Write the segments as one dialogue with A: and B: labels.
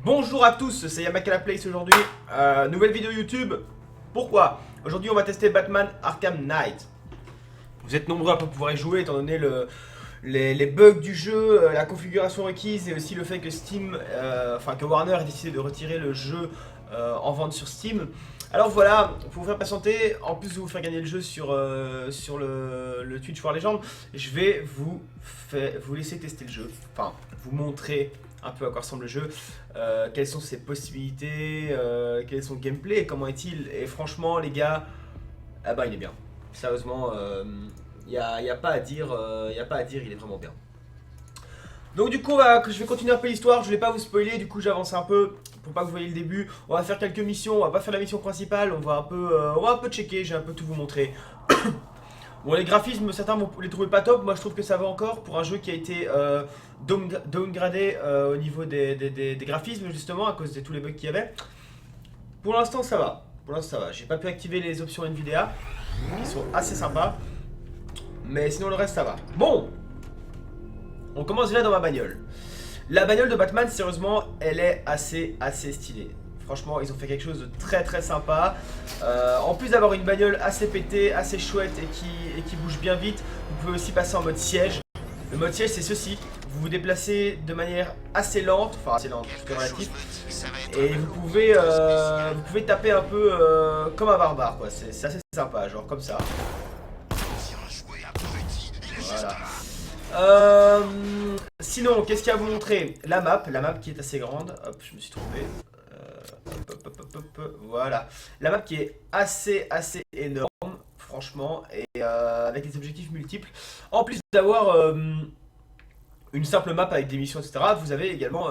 A: Bonjour à tous, c'est YamaKalaPlays aujourd'hui, nouvelle vidéo YouTube. Pourquoi? Aujourd'hui on va tester Batman Arkham Knight. Vous êtes nombreux à pas pouvoir y jouer étant donné les bugs du jeu, la configuration requise et aussi le fait que Steam, que Warner ait décidé de retirer le jeu en vente sur Steam. Alors voilà, pour vous faire patienter, en plus de vous faire gagner le jeu sur le Twitch War Legends, je vais vous laisser tester le jeu, enfin vous montrer un peu à quoi ressemble le jeu, quelles sont ses possibilités, quel est son gameplay, et comment est-il. Et franchement les gars, ah bah il est bien. Sérieusement, y a pas à dire, il est vraiment bien. Donc du coup, je vais continuer un peu l'histoire, je vais pas vous spoiler, du coup j'avance un peu pour pas que vous voyez le début. On va faire quelques missions, on va pas faire la mission principale, on va un peu checker, j'ai un peu tout vous montrer. Bon, les graphismes, certains vont les trouver pas top, moi je trouve que ça va encore pour un jeu qui a été downgradé au niveau des graphismes justement à cause de tous les bugs qu'il y avait. Pour l'instant ça va, j'ai pas pu activer les options Nvidia qui sont assez sympas, mais sinon le reste ça va. Bon, on commence déjà dans ma bagnole. La bagnole de Batman, sérieusement, elle est assez stylée. Franchement, ils ont fait quelque chose de très sympa. En plus d'avoir une bagnole assez pétée, assez chouette et qui bouge bien vite, vous pouvez aussi passer en mode siège. Le mode siège, c'est ceci. Vous vous déplacez de manière assez lente, enfin assez lente, tout est relatif. Et vous pouvez taper un peu comme un barbare, quoi. C'est assez sympa, genre comme ça. Voilà. Sinon, qu'est-ce qu'il y a à vous montrer? La map qui est assez grande. Hop, je me suis trompé. Voilà. La map qui est assez énorme, franchement, et avec des objectifs multiples. En plus d'avoir une simple map avec des missions, etc., vous avez également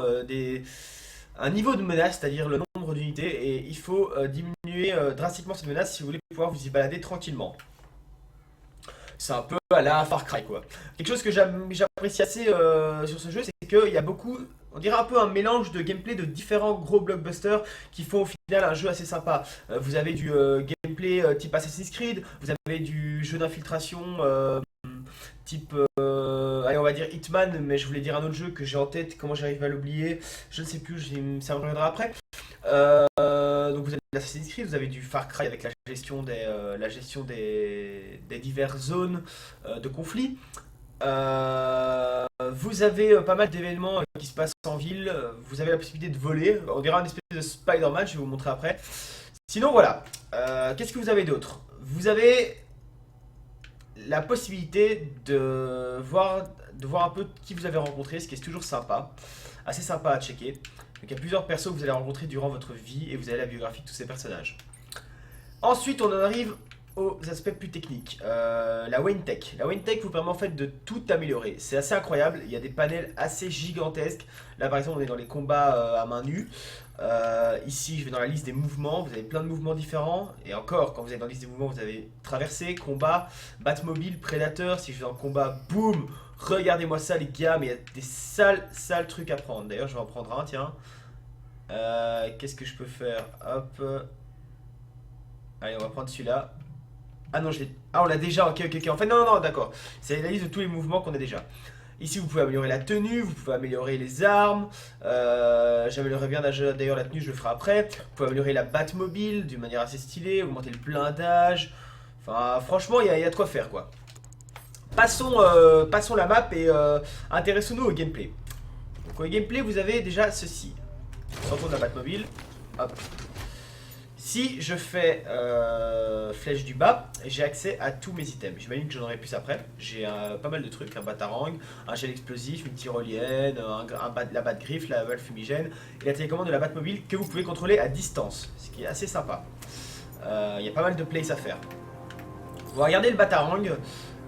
A: un niveau de menace, c'est-à-dire le nombre d'unités, et il faut diminuer drastiquement cette menace si vous voulez pouvoir vous y balader tranquillement. C'est un peu à la Far Cry quoi. Quelque chose que j'apprécie assez sur ce jeu, c'est qu'il y a beaucoup, on dirait un peu un mélange de gameplay de différents gros blockbusters qui font au final un jeu assez sympa. Vous avez du gameplay type Assassin's Creed, vous avez du jeu d'infiltration type, allez on va dire Hitman, mais je voulais dire un autre jeu que j'ai en tête, comment j'arrive à l'oublier, je ne sais plus, ça me reviendra après. Donc vous avez de l'Assassin's Creed, vous avez du Far Cry avec la gestion des diverses zones de conflit. Vous avez pas mal d'événements qui se passent en ville, vous avez la possibilité de voler, on dirait une espèce de Spider-Man, je vais vous montrer après. Sinon voilà, qu'est-ce que vous avez d'autre? Vous avez la possibilité de voir un peu qui vous avez rencontré, ce qui est toujours sympa, assez sympa à checker. Donc il y a plusieurs persos que vous allez rencontrer durant votre vie et vous avez la biographie de tous ces personnages. Ensuite on en arrive aux aspects plus techniques. La Wayne Tech. La Wayne Tech vous permet en fait de tout améliorer. C'est assez incroyable, il y a des panels assez gigantesques. Là par exemple on est dans les combats à main nue. Ici je vais dans la liste des mouvements, vous avez plein de mouvements différents. Et encore, quand vous êtes dans la liste des mouvements, vous avez traversé, combat, Batmobile, Prédateur. Si je vais dans le combat, boum. Regardez-moi ça les gars, mais il y a des sales trucs à prendre. D'ailleurs je vais en prendre un, tiens. Qu'est-ce que je peux faire? Hop. Allez, on va prendre celui-là. Ah non, on l'a déjà, ok. En fait, non, d'accord. C'est la liste de tous les mouvements qu'on a déjà. Ici, vous pouvez améliorer la tenue, vous pouvez améliorer les armes. J'améliorerai bien d'ailleurs la tenue, je le ferai après. Vous pouvez améliorer la Batmobile d'une manière assez stylée, augmenter le blindage. Enfin, franchement, il y a de quoi faire, quoi. Passons la map et intéressons-nous au gameplay. Donc au gameplay, vous avez déjà ceci. Sortons de la Batmobile. Hop. Si je fais flèche du bas, j'ai accès à tous mes items. J'imagine que j'en aurai plus après. J'ai pas mal de trucs, un batarang, un gel explosif, une tyrolienne, la Bat-griffe, la balle fumigène et la télécommande de la Batmobile que vous pouvez contrôler à distance, ce qui est assez sympa. Il y a pas mal de plays à faire. On va regarder le batarang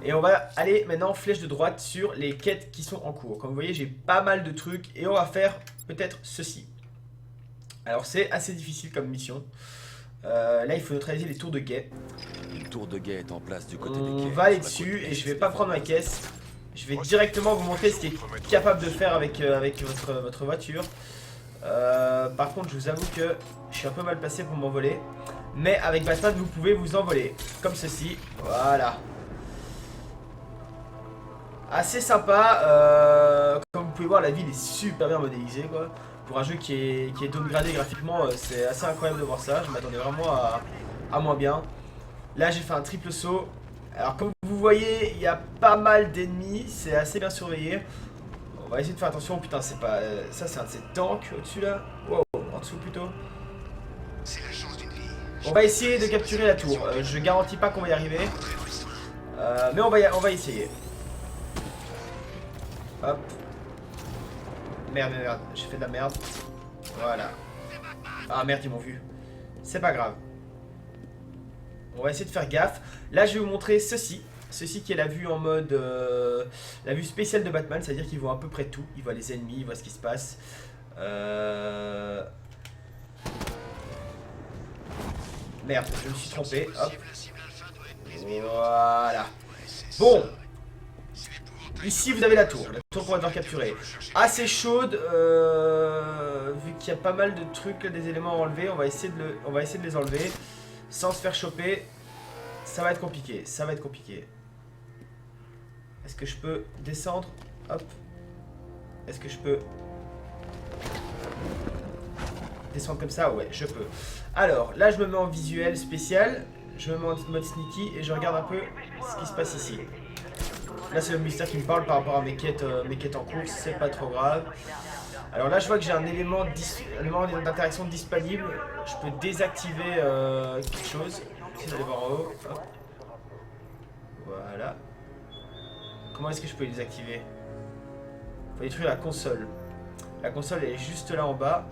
A: et on va aller maintenant flèche de droite sur les quêtes qui sont en cours. Comme vous voyez, j'ai pas mal de trucs et on va faire peut-être ceci. Alors c'est assez difficile comme mission. Là il faut neutraliser les tours de guet.
B: Une tour de guet est en place du côté des
A: On
B: quais.
A: va aller dessus et je vais pas prendre ma caisse. Je vais directement vous montrer ce qu'il est capable de faire avec votre voiture. Par contre je vous avoue que je suis un peu mal placé pour m'envoler. Mais avec Batman vous pouvez vous envoler. Comme ceci, voilà. Assez sympa, comme vous pouvez voir la ville est super bien modélisée quoi. Pour un jeu qui est downgradé graphiquement, c'est assez incroyable de voir ça. Je m'attendais vraiment à moins bien. Là, j'ai fait un triple saut. Alors, comme vous voyez, il y a pas mal d'ennemis. C'est assez bien surveillé. On va essayer de faire attention. Putain, c'est pas... ça, c'est un de ces tanks au-dessus, là. Wow, en dessous, plutôt. On va essayer de capturer la tour. Je garantis pas qu'on va y arriver. Mais on va essayer. Hop. Merde, j'ai fait de la merde. Voilà. Ah merde, ils m'ont vu. C'est pas grave. On va essayer de faire gaffe. Là, je vais vous montrer ceci. Ceci qui est la vue en mode... la vue spéciale de Batman. C'est-à-dire qu'il voit à peu près tout. Il voit les ennemis, il voit ce qui se passe. Merde, je me suis trompé. Hop. Voilà. Bon. Ici, vous avez la tour qu'on va devoir capturer. Assez chaude, vu qu'il y a pas mal de trucs, des éléments à enlever. On va essayer de les enlever sans se faire choper. Ça va être compliqué, ça va être compliqué. Est-ce que je peux descendre? Hop. Est-ce que je peux descendre comme ça? Ouais, je peux. Alors, là, je me mets en visuel spécial. Je me mets en mode sneaky et je regarde un peu ce qui se passe ici. Là, c'est le mystère qui me parle par rapport à mes quêtes en course, c'est pas trop grave. Alors là, je vois que j'ai un élément d'interaction disponible. Je peux désactiver quelque chose. Si vous allez voir en haut. Hop. Voilà. Comment est-ce que je peux les désactiver? Il faut détruire la console. La console, elle est juste là en bas.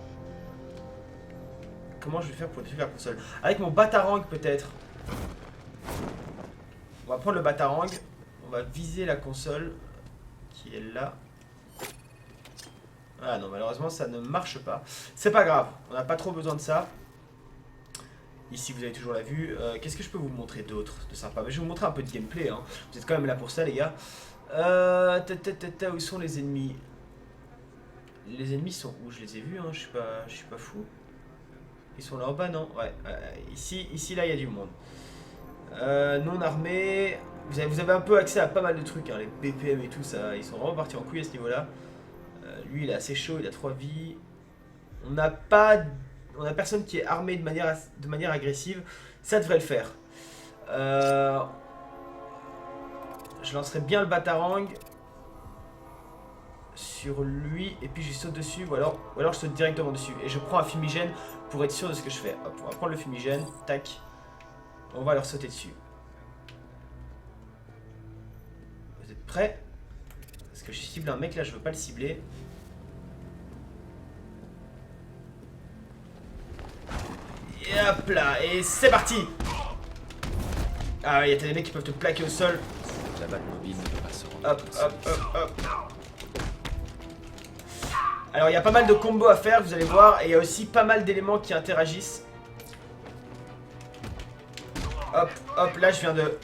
A: Comment je vais faire pour détruire la console? Avec mon batarang, peut-être. On va prendre le batarang. On va viser la console qui est là. Ah non, malheureusement ça ne marche pas. C'est pas grave, on n'a pas trop besoin de ça. Ici vous avez toujours la vue. Qu'est-ce que je peux vous montrer d'autre de sympa? Je vais vous montrer un peu de gameplay, hein. Vous êtes quand même là pour ça les gars. Où sont les ennemis? Les ennemis sont où? Je les ai vus, hein. Je suis pas fou. Ils sont là en bas, non? Ouais, ici là il y a du monde. Non armé. Vous avez un peu accès à pas mal de trucs, hein, les BPM et tout ça, ils sont vraiment partis en couille à ce niveau-là. Lui il est assez chaud, il a 3 vies. On a personne qui est armé de manière agressive, ça devrait le faire. Je lancerai bien le batarang sur lui et puis je saute dessus ou alors je saute directement dessus et je prends un fumigène pour être sûr de ce que je fais. Hop, on va prendre le fumigène, tac, on va leur sauter dessus. Prêt? Parce que je cible un mec là, je veux pas le cibler. Et hop là, et c'est parti! Ah ouais, il y a des mecs qui peuvent te plaquer au sol.
B: La Batmobile ne peut pas se rendre.
A: Hop. Alors il y a pas mal de combos à faire, vous allez voir, et il y a aussi pas mal d'éléments qui interagissent. Hop, là je viens de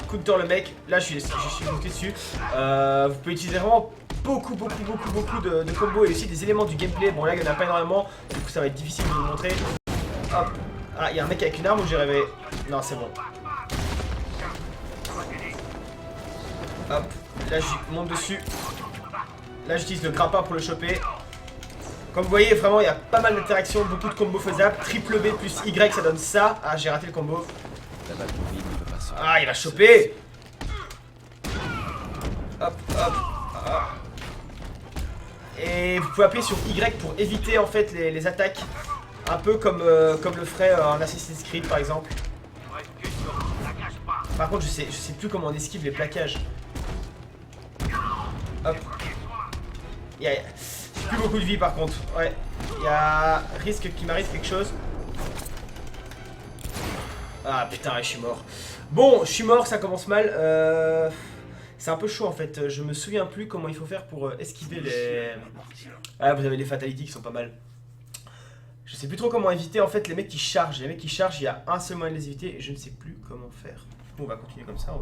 A: counter le mec, là je suis monté dessus. Vous pouvez utiliser vraiment beaucoup de combos et aussi des éléments du gameplay. Bon là il n'y en a pas énormément, du coup ça va être difficile de vous montrer. Hop, ah il y a un mec avec une arme où j'ai rêvé. Non c'est bon. Hop, là je monte dessus. Là j'utilise le grappin pour le choper. Comme vous voyez vraiment il y a pas mal d'interactions, beaucoup de combos faisables. Triple B plus Y ça donne ça. Ah j'ai raté le combo.
B: La Batmobile ne peut pas se rendre.
A: Ah il va choper. Hop. Et vous pouvez appuyer sur Y pour éviter en fait les attaques. Un peu comme le ferait un Assassin's Creed par exemple. Par contre je sais plus comment on esquive les plaquages. Hop. J'ai plus beaucoup de vie par contre. Ouais. Il y a risque qu'il m'arrive quelque chose. Ah putain, je suis mort. Bon, je suis mort, ça commence mal. C'est un peu chaud en fait. Je me souviens plus comment il faut faire pour esquiver les... Ah, vous avez les fatalities qui sont pas mal. Je sais plus trop comment éviter en fait les mecs qui chargent. Les mecs qui chargent, il y a un seul moyen de les éviter et je ne sais plus comment faire. Bon, on va continuer comme ça,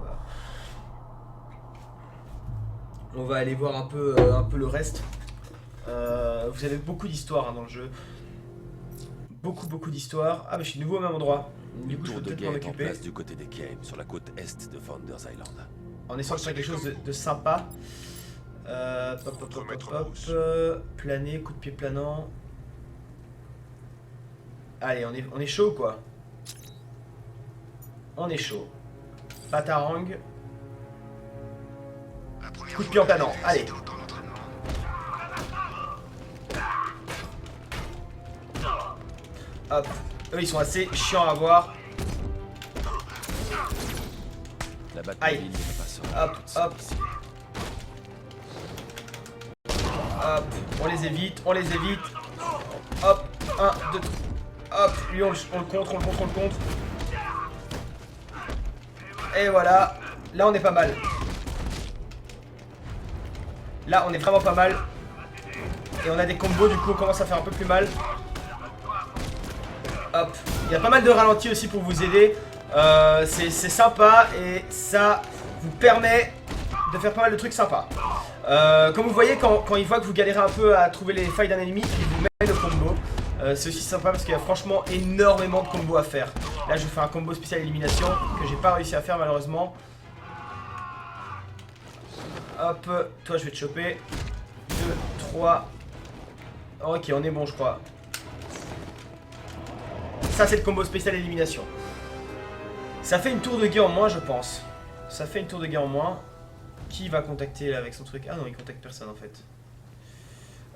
A: on va aller voir un peu le reste. Vous avez beaucoup d'histoires hein, dans le jeu. Beaucoup d'histoires. Ah mais je suis nouveau au même endroit. Du coup je peux peut-être m'en occuper.
B: En place du côté des quais, sur la côte est de Founders Island.
A: En essayant de faire quelque chose de sympa. Planer, coup de pied planant. Allez, on est chaud quoi. On est chaud. Batarang. Coup de pied en planant. Allez. Hop. Eux ils sont assez chiants à voir.
B: La Batmobile ne peut pas se rendre
A: Hop,
B: toute seule
A: hop.
B: ici.
A: Hop. On les évite, on les évite. Hop. 1, 2, 3. Hop. Lui on le contre, on le contre, on le contre. Et voilà. Là on est pas mal. Là on est vraiment pas mal. Et on a des combos, du coup on commence à faire un peu plus mal. Hop. Il y a pas mal de ralentis aussi pour vous aider. C'est sympa et ça vous permet de faire pas mal de trucs sympas. Comme vous voyez, quand il voit que vous galérez un peu à trouver les failles d'un ennemi, il vous met le combo. C'est aussi sympa parce qu'il y a franchement énormément de combos à faire. Là je vous fais un combo spécial élimination que j'ai pas réussi à faire malheureusement. Hop, toi je vais te choper. 2, 3. Ok, on est bon je crois. Ça c'est le combo spécial élimination. Ça fait une tour de guet en moins je pense. Ça fait une tour de guet en moins. Qui va contacter là avec son truc? Ah non il contacte personne en fait.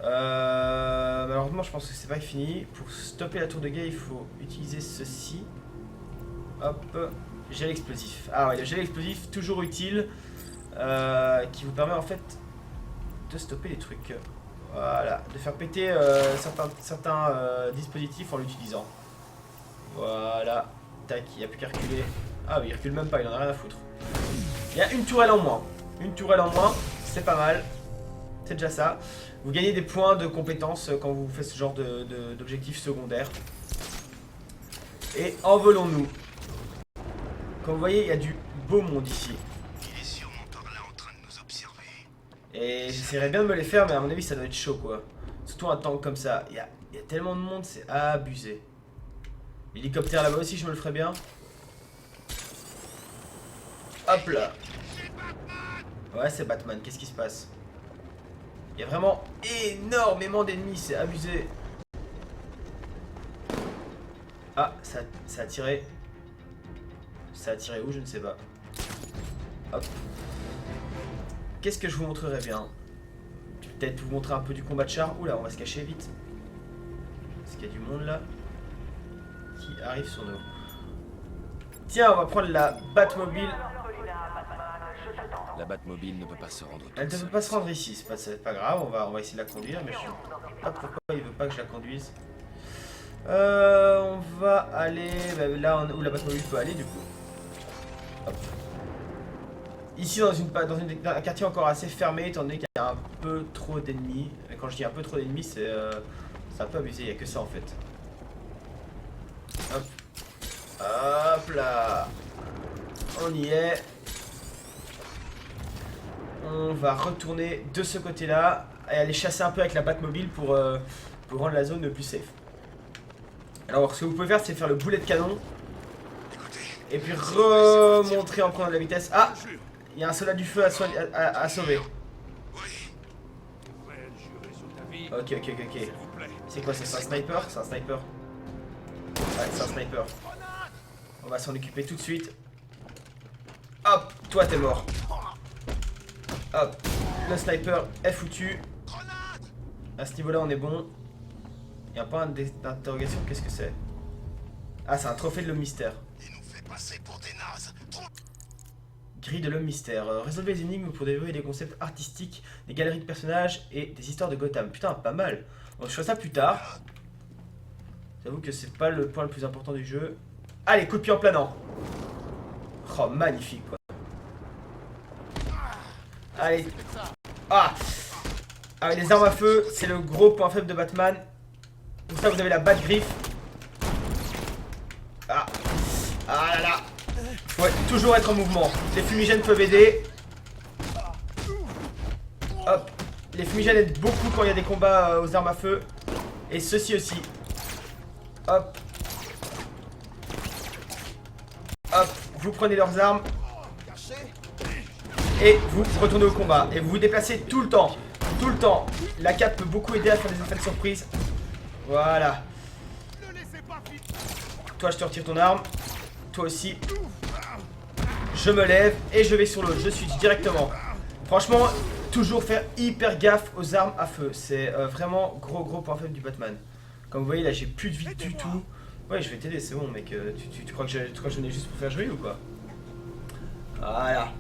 A: Malheureusement je pense que c'est pas fini. Pour stopper la tour de guet il faut utiliser ceci. Hop. Gel explosif. Ah ouais le gel explosif toujours utile. Qui vous permet en fait de stopper les trucs. Voilà. De faire péter certains dispositifs en l'utilisant. Voilà. Tac, il n'y a plus qu'à reculer. Ah oui, il recule même pas, il en a rien à foutre. Il y a une tourelle en moins. Une tourelle en moins, c'est pas mal. C'est déjà ça. Vous gagnez des points de compétences quand vous faites ce genre d'objectifs secondaires. Et envolons-nous. Comme vous voyez, il y a du beau monde ici.
C: Il est sûrement par là en train de nous observer.
A: Et j'essaierais bien de me les faire, mais à mon avis, ça doit être chaud quoi. Surtout un tank comme ça. Il y a tellement de monde, c'est abusé. Hélicoptère là-bas aussi, je me le ferais bien. Hop là. Ouais, c'est Batman. Qu'est-ce qui se passe? Il y a vraiment énormément d'ennemis, c'est abusé. Ah, ça a tiré. Ça a tiré où? Je ne sais pas. Hop. Qu'est-ce que je vous montrerai bien? Peut-être vous montrer un peu du combat de char. Oula, on va se cacher vite. Parce qu'il y a du monde là qui arrive sur nous. Tiens, on va prendre la Batmobile.
B: La Batmobile ne peut pas se rendre toute
A: Elle ne peut
B: seule
A: pas se
B: ici.
A: rendre ici, c'est pas grave, on va essayer de la conduire, mais je sais pas pourquoi il veut pas que je la conduise. On va aller là où la Batmobile peut aller du coup. Hop. Ici dans un quartier encore assez fermé, étant donné qu'il y a un peu trop d'ennemis. Et quand je dis un peu trop d'ennemis, c'est un peu abusé, il n'y a que ça en fait. Hop. Hop là. On y est. On va retourner de ce côté-là et aller chasser un peu avec la Batmobile pour rendre la zone le plus safe. Alors ce que vous pouvez faire, c'est faire le boulet de canon. Et puis remontrer en prenant de la vitesse. Ah, il y a un soldat du feu à sauver. Ok. C'est quoi ça? C'est un sniper? C'est un sniper. Ouais, c'est un sniper. On va s'en occuper tout de suite. Hop, toi t'es mort. Hop, le sniper est foutu. À ce niveau-là, on est bon. Il y a un point d'interrogation, qu'est-ce que c'est? Ah, c'est un trophée de l'homme mystère.
C: Il nous fait passer pour des nazes.
A: Grille de l'homme mystère. Résolvez les énigmes pour développer des concepts artistiques, des galeries de personnages et des histoires de Gotham. Putain, pas mal. Bon, je ferai ça plus tard. J'avoue que c'est pas le point le plus important du jeu. Allez, coup de pied en planant. Oh, magnifique quoi. Allez. Ah. Avec les armes à feu, c'est le gros point faible de Batman. Pour ça, vous avez la Bat-Griffe. Ah. Ah là là. Faut toujours être en mouvement. Les fumigènes peuvent aider. Hop. Les fumigènes aident beaucoup quand il y a des combats aux armes à feu. Et ceci aussi. Hop. Hop. Vous prenez leurs armes. et vous retournez au combat. Et vous vous déplacez tout le temps. Tout le temps. La cape peut beaucoup aider à faire des effets de surprise. Voilà. Toi, je te retire ton arme. Toi aussi. Je me lève et je vais sur l'autre. Je switch directement. Franchement, toujours faire hyper gaffe aux armes à feu. C'est vraiment gros point faible du Batman. Comme vous voyez, là, j'ai plus de vie du tout. Ouais, je vais t'aider, c'est bon, mec. Tu crois que je venais juste pour faire jouer ou quoi? Voilà.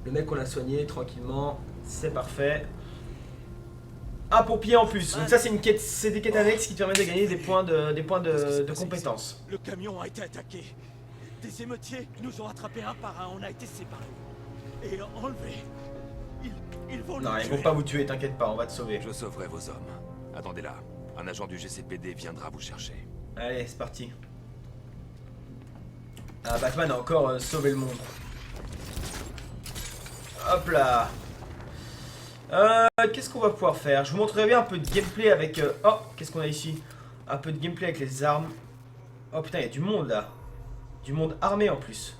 A: Le mec, on l'a soigné tranquillement. C'est parfait. Un pompier en plus. Donc ça, c'est une quête, c'est des quêtes annexes qui te permettent de gagner des points de compétences.
D: Le camion a été attaqué. Des émeutiers nous ont attrapés un par un. On a été séparés et enlevés. Ils vont nous
A: Non, ils
D: tuer.
A: vont pas vous tuer, t'inquiète pas, on va te sauver.
B: Je sauverai vos hommes. Attendez là. Un agent du GCPD viendra vous chercher.
A: Allez, c'est parti. Ah, Batman a encore sauvé le monde. Hop là. Qu'est-ce qu'on va pouvoir faire? Je vous montrerai bien un peu de gameplay avec... Oh, qu'est-ce qu'on a ici? Un peu de gameplay avec les armes. Oh putain, il y a du monde là. Du monde armé en plus.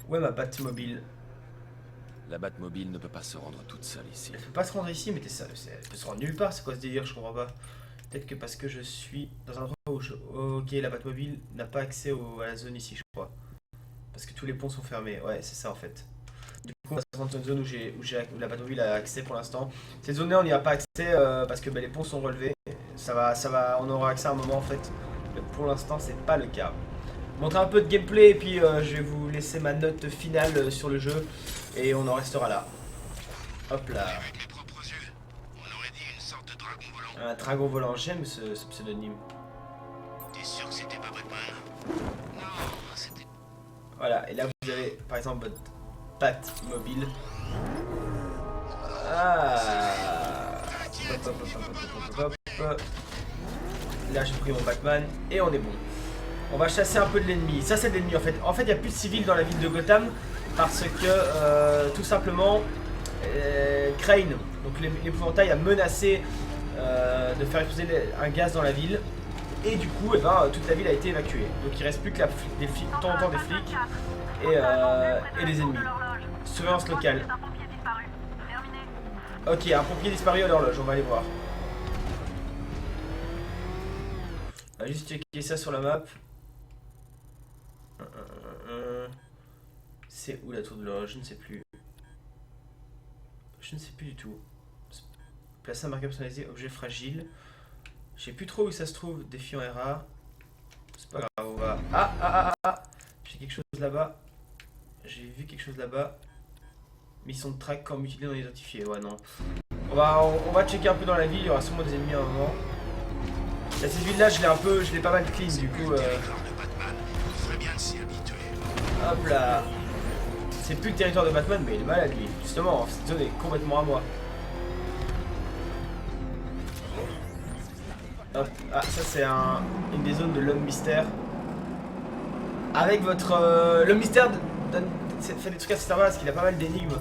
A: Où est ma Batmobile?
B: La Batmobile ne peut pas se rendre toute seule ici.
A: Elle peut pas se rendre ici, mais elle peut se rendre nulle part. C'est quoi ce délire? Je comprends pas. Peut-être que parce que je suis dans un endroit où je... Ok, la Batmobile n'a pas accès à la zone ici, je crois. Parce que tous les ponts sont fermés. Ouais, c'est ça en fait. Du coup, on va se rendre dans une zone où la Batmobile a accès pour l'instant. Cette zone-là, on n'y a pas accès parce que les ponts sont relevés. Ça va, on aura accès à un moment en fait. Mais pour l'instant, c'est pas le cas. Montrer un peu de gameplay et puis je vais vous laisser ma note finale sur le jeu. Et on en restera là. Hop là.
C: Avec mes propres yeux, on aurait dit une sorte de dragon volant.
A: Un dragon volant, j'aime ce pseudonyme.
C: T'es sûr que c'était pas Batman? Non, c'était...
A: Voilà, et là vous avez par exemple votre Batmobile. Ah. Hop, hop, hop, hop, hop, hop, hop. Là j'ai pris mon Batman et on est bon. On va chasser un peu de l'ennemi. Ça c'est de l'ennemi en fait. En fait il n'y a plus de civils dans la ville de Gotham parce que tout simplement Crane, donc l'épouvantail, a menacé de faire exploser un gaz dans la ville. Et du coup, toute la ville a été évacuée. Donc il reste plus que des flics, de temps en temps des flics et des ennemis. Surveillance locale. Ok, un pompier disparu à l'horloge, on va aller voir. On va juste checker ça sur la map. C'est où la tour de l'horloge? Je ne sais plus. Je ne sais plus du tout. Placer un marqueur personnalisé, objet fragile. Je sais plus trop où ça se trouve, défiant RA. C'est pas grave, on va... Ah. J'ai quelque chose là-bas. J'ai vu quelque chose là-bas. Mission de track, corps mutilé non identifié. Ouais, non. On va checker un peu dans la ville, il y aura sûrement des ennemis à un moment. Là, cette ville-là, je l'ai pas mal clean, du coup... Hop là. C'est plus le territoire de Batman, mais il est malade, lui. Justement, cette zone est complètement à moi. Hop. Ah, ça c'est une des zones de l'homme mystère. Avec votre... l'homme mystère fait des trucs assez sympas parce qu'il a pas mal d'énigmes.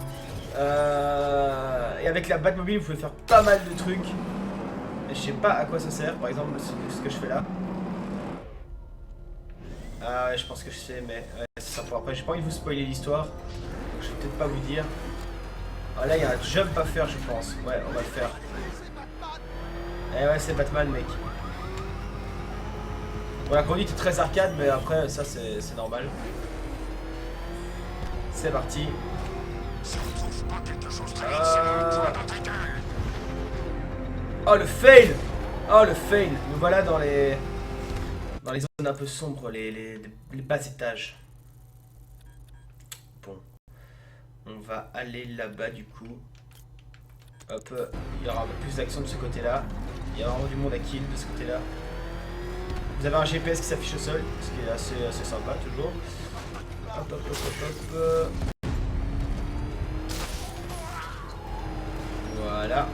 A: Et avec la Batmobile, vous pouvez faire pas mal de trucs. Je sais pas à quoi ça sert, par exemple, ce que je fais là. Ah ouais, je pense que je sais, mais ouais, c'est ça pour après. J'ai pas envie de vous spoiler l'histoire. Donc je vais peut-être pas vous dire. Ah là, il y a un jump à faire, je pense. Ouais, on va le faire. Eh ouais, c'est Batman, mec. Bon, la conduite est très arcade, mais après, ça, c'est normal. C'est parti. Oh, le fail! Oh, le fail! Nous voilà dans les zones un peu sombres, les bas étages. Bon. On va aller là-bas, du coup. Hop, il y aura un peu plus d'action de ce côté-là. Il y a vraiment du monde à kill de ce côté-là. Vous avez un GPS qui s'affiche au sol, ce qui est assez sympa toujours. Hop. Voilà.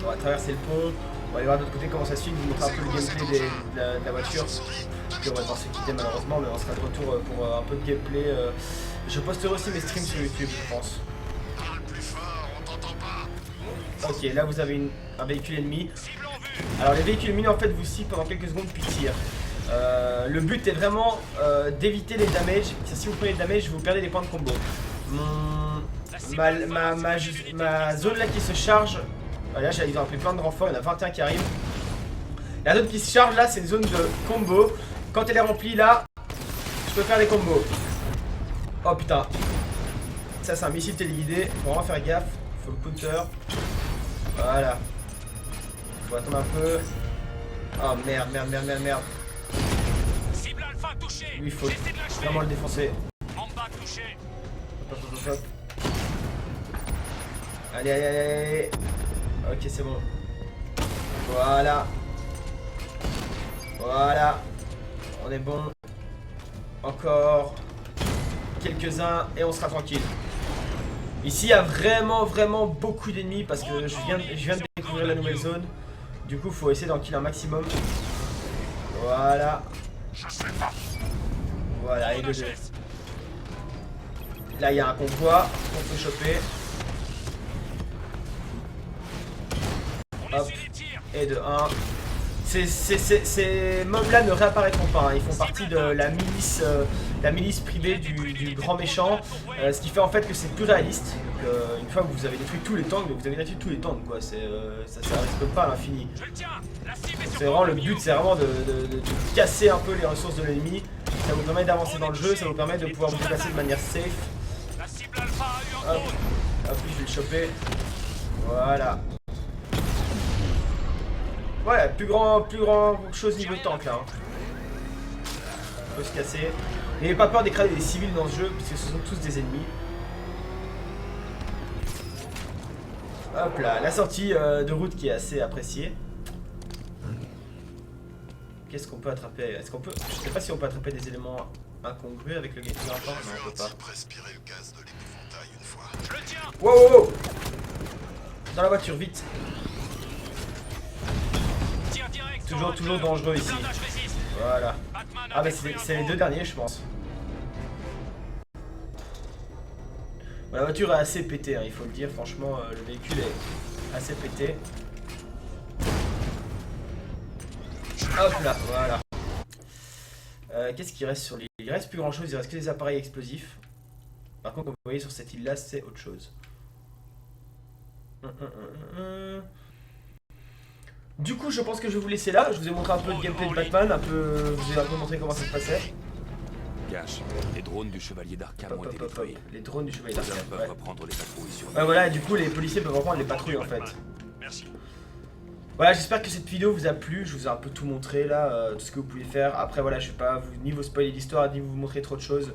A: On va traverser le pont. On va aller voir de l'autre côté comment ça se fait. Vous montrer un peu le gameplay de la voiture. Puis on va devoir se quitter malheureusement, mais on sera de retour pour un peu de gameplay. Je posterai aussi mes streams sur YouTube, je pense. Ok, là vous avez un véhicule ennemi. Alors les véhicules ennemis en fait vous ciblent pendant quelques secondes puis tirent. Le but est vraiment d'éviter les damages. Si vous prenez les damages, vous perdez des points de combo. Ma zone là qui se charge. Là, ils ont appelé plein de renforts, il y en a 21 qui arrivent. La zone qui se charge là, c'est une zone de combo. Quand elle est remplie là, je peux faire des combos. Oh putain. Ça, c'est un missile téléguidé. Faut vraiment faire gaffe. Faut le counter. Voilà. Faut attendre un peu. Oh merde.
C: Cible alpha touché.
A: Lui, il faut
C: J'essaie de l'achever.
A: vraiment le défoncer.
C: En bas touché.
A: Hop. Allez. Ok, c'est bon. Voilà. On est bon. Encore quelques-uns et on sera tranquille. Ici, il y a vraiment beaucoup d'ennemis parce que je viens de découvrir la nouvelle zone. Du coup, faut essayer d'en killer un maximum. Voilà. Et le 2. Là, il y a un convoi qu'on peut choper. Hop. Et de 1. Ces mobs là ne réapparaîtront pas, hein. Ils font partie de la milice privée du grand méchant, ce qui fait en fait que c'est plus réaliste. Donc, une fois que vous avez détruit tous les tanks, vous avez détruit tous les tanks quoi, ça risque pas à l'infini. C'est vraiment le but, c'est vraiment de casser un peu les ressources de l'ennemi. Ça vous permet d'avancer dans le jeu, ça vous permet de pouvoir vous déplacer de manière safe. Hop, je vais le choper. Voilà. Ouais, plus grand chose niveau tank là. Hein. On peut se casser. N'ayez pas peur d'écraser des civils dans ce jeu, puisque ce sont tous des ennemis. Hop là, la sortie de route qui est assez appréciée. Qu'est-ce qu'on peut attraper? Est-ce qu'on peut... Je sais pas si on peut attraper des éléments incongrus avec le gameplay encore. Non, on peut pas. Wow. Dans la voiture, vite. Toujours dangereux ici. Voilà. Ah bah c'est les deux derniers je pense. Bon, la voiture est assez pétée, hein, il faut le dire. Franchement, le véhicule est assez pété. Hop là, voilà. Qu'est-ce qu'il reste sur l'île? Il reste plus grand chose, il reste que des appareils explosifs. Par contre, comme vous voyez sur cette île là, c'est autre chose. Du coup, je pense que je vais vous laisser là. Je vous ai montré un peu le gameplay de Batman, je vous ai un peu montré comment ça se passait.
B: Cache, les drones du Chevalier d'Arkham ont été détruits.
A: Les drones du Chevalier
B: Les
A: d'Arkham.
B: hommes peuvent reprendre les patrouilles sur
A: Voilà, et du coup, les policiers peuvent reprendre les patrouilles en fait.
C: Merci.
A: Voilà, j'espère que cette vidéo vous a plu. Je vous ai un peu tout montré là, tout ce que vous pouvez faire. Après, voilà, je vais pas ni vous spoiler l'histoire, ni vous montrer trop de choses.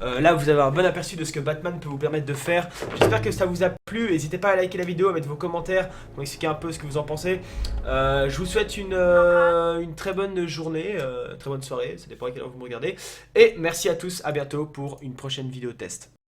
A: Là, vous avez un bon aperçu de ce que Batman peut vous permettre de faire. J'espère que ça vous a plu. N'hésitez pas à liker la vidéo, à mettre vos commentaires pour expliquer un peu ce que vous en pensez. Je vous souhaite une très bonne journée, très bonne soirée, ça dépend à quelle heure vous me regardez. Et merci à tous, à bientôt pour une prochaine vidéo test.